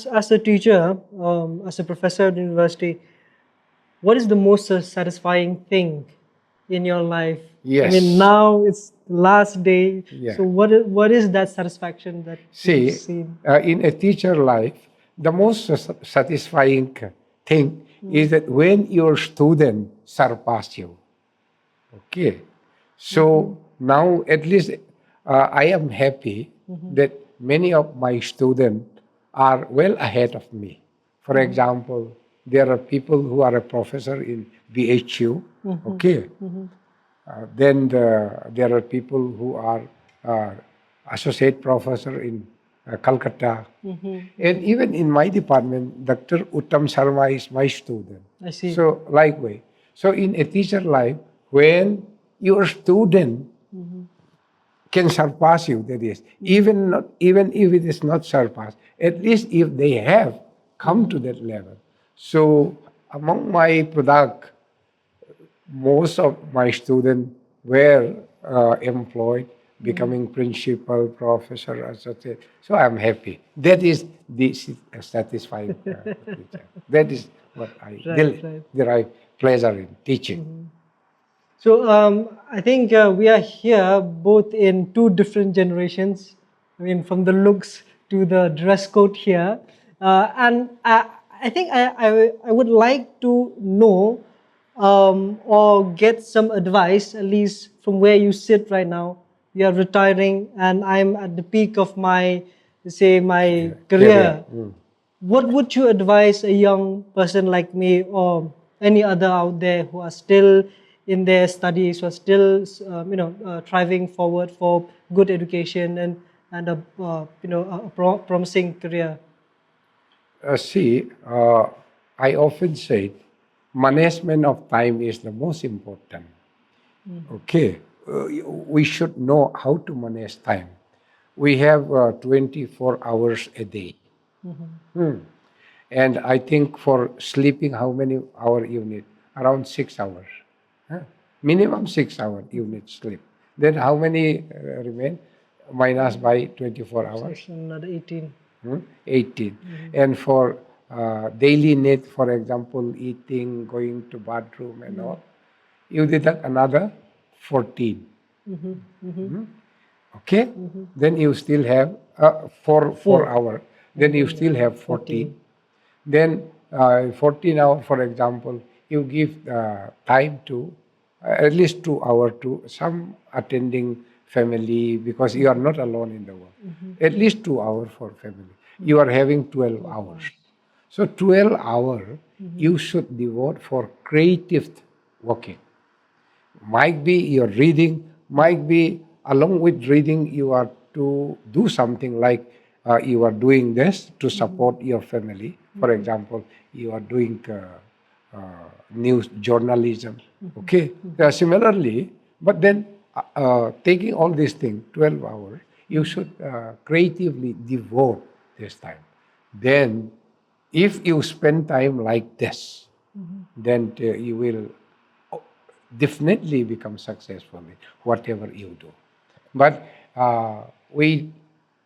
as a teacher, as a professor at university, what is the most satisfying thing in your life? I mean, Yes. now it's the last day. Yeah. So what is that satisfaction that you've See, seen? in a teacher life, the most satisfying thing is that when your student surpass you. Okay. So now at least I am happy that many of my students are well ahead of me. For example, there are people who are a professor in BHU. Okay. Then there are people who are uh, associate professor in Calcutta. And even in my department, Dr. Uttam Sharma is my student. I see. So likewise. So in a teacher life, when your student can surpass you, that is, even if it is not surpassed, at least if they have come to that level. So among my product, most of my students were employed, becoming principal, professor, associate. So I'm happy. That is the satisfying teacher. That is what I derive pleasure in teaching. So I think we are here both in two different generations. I mean, from the looks to the dress code here, and I think I would like to know or get some advice, at least from where you sit right now. You are retiring, and I'm at the peak of my, say, my career. What would you advise a young person like me or any other out there who are still in their studies, who are still, thriving forward for good education and a promising career? See, I often say management of time is the most important. Okay, we should know how to manage time. We have 24 hours a day. And I think for sleeping, how many hours you need? Around 6 hours. Huh? Minimum 6 hours you need sleep. Then how many remain? Minus by 24 hours. Another 18. 18. And for daily need, for example, eating, going to bathroom and all, you deduct another 14. Okay? Then you still have 4 hours. Then you still have 14. Then 14 hours, for example, you give time to at least 2 hours to some attending family because you are not alone in the world. At least 2 hours for family. You are having 12 hours. So 12 hours you should devote for creative working. Might be your reading, might be along with reading you are to do something like you are doing this to support your family. For example, you are doing news journalism. Okay. Similarly, but then taking all these things, 12 hours, you should creatively devote this time. Then, if you spend time like this, then you will definitely become successful in whatever you do. But we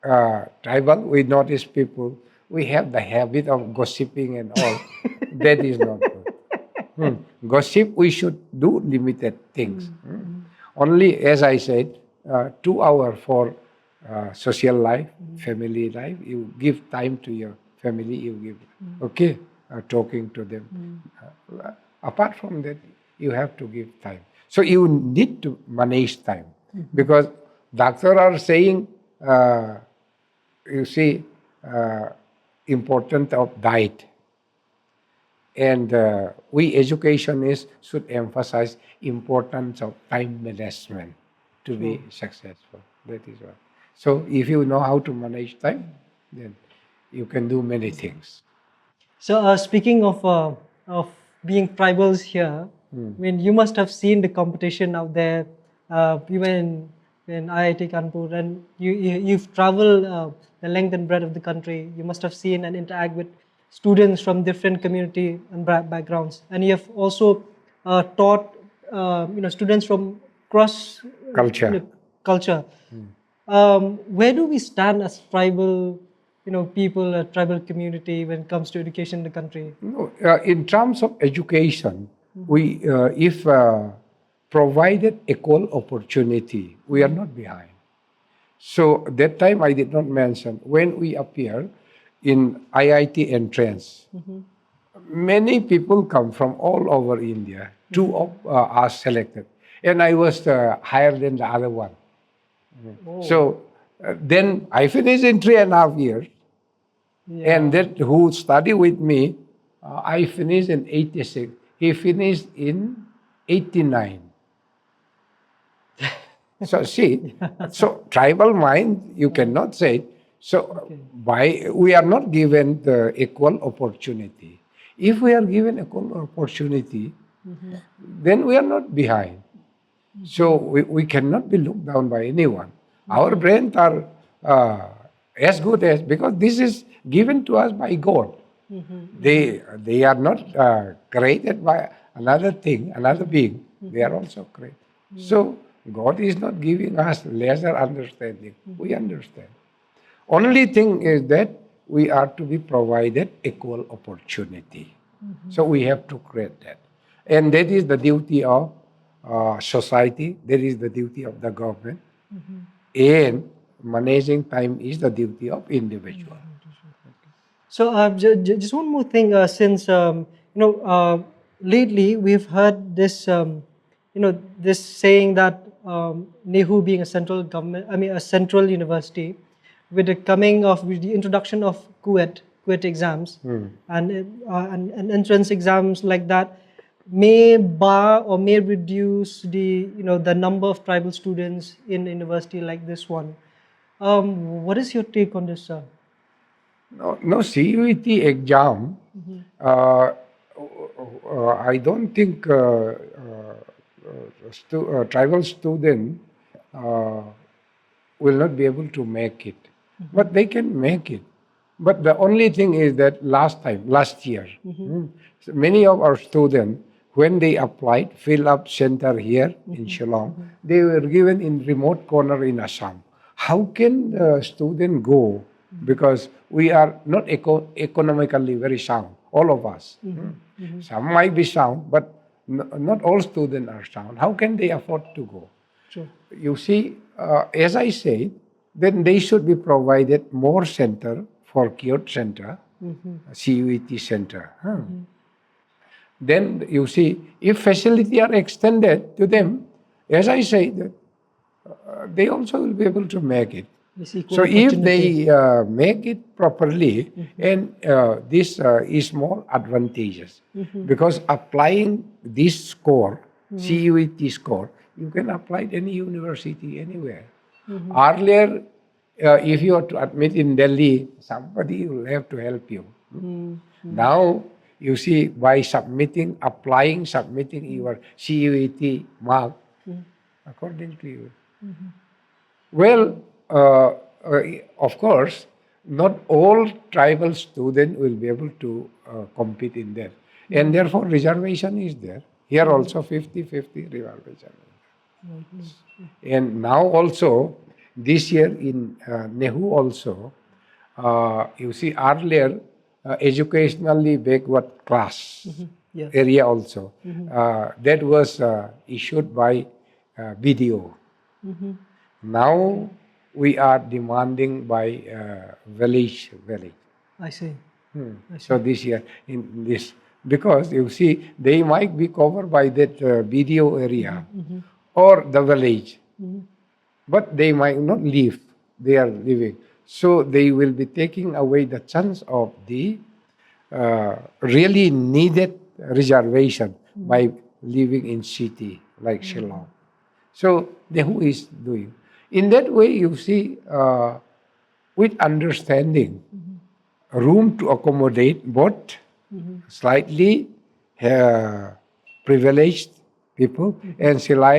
tribal, we notice people, we have the habit of gossiping and all. That is not good. Gossip, we should do limited things. Only, as I said, 2 hours for social life, family life. You give time to your family, you give, okay, talking to them. Apart from that, you have to give time. So you need to manage time because doctors are saying, you see, importance of diet. And we educationists should emphasize importance of time management to be successful. That is what. So if you know how to manage time, then you can do many things. So speaking of being tribals here, I mean, you must have seen the competition out there. You were in IIT Kanpur, and you've traveled the length and breadth of the country. You must have seen and interact with students from different community and backgrounds, and you have also taught students from cross Culture. culture. Where do we stand as tribal people, tribal community when it comes to education in the country? No, in terms of education, we if provided equal opportunity, we are not behind. So that time I did not mention when we appear in IIT entrance. Many people come from all over India. Two of us selected, and I was higher than the other one. Oh, So then I finished in 3.5 years, yeah. and that who studied with me, I finished in 86. He finished in 89. So see, so tribal mind, you cannot say. So why we are not given the equal opportunity? If we are given equal opportunity, then we are not behind. So we cannot be looked down by anyone. Our brains are as good as, because this is given to us by God. They are not created by another thing, another being. They are also created. So God is not giving us lesser understanding. We understand. Only thing is that we are to be provided equal opportunity. So we have to create that. And that is the duty of society, that is the duty of the government. And managing time is the duty of individual. So just one more thing, since lately we've heard this, this saying that NEHU being a central government, a central university, with the introduction of Kuwait exams and entrance exams like that, may bar or may reduce the number of tribal students in a university like this one. What is your take on this, sir? No CUET exam, uh, I don't think tribal student uh, will not be able to make it. But they can make it. But the only thing is that last year, so many of our students, when they applied, fill up center here in Shillong, they were given in remote corner in Assam. How can the student go? Because we are not economically very sound, all of us. Some might be sound, but not all students are sound. How can they afford to go? Sure. You see, as I said, then they should be provided more center for Kyoto Center, CUET Center. Then you see, if facility are extended to them, as I said, they also will be able to make it. This equal So if opportunity. they make it properly, and this is more advantageous, because applying this score, CUET score, you can apply it any university anywhere. Earlier, if you are to admit in Delhi, somebody will have to help you. Now, you see, by submitting your CUET mark, according to you. Well, of course, not all tribal students will be able to compete in that. And therefore, reservation is there. Here also 50-50 reservation. And now also, this year in NEHU also, you see earlier, educationally backward class Yeah. area also, that was issued by BDO. Now we are demanding by village. I see. I see. So this year in this, because you see they might be covered by that BDO area or the village, but they might not live. They are living, so they will be taking away the chance of the really needed reservation by living in city like Shillong. So then who is doing? In that way, you see, with understanding, room to accommodate both slightly privileged people and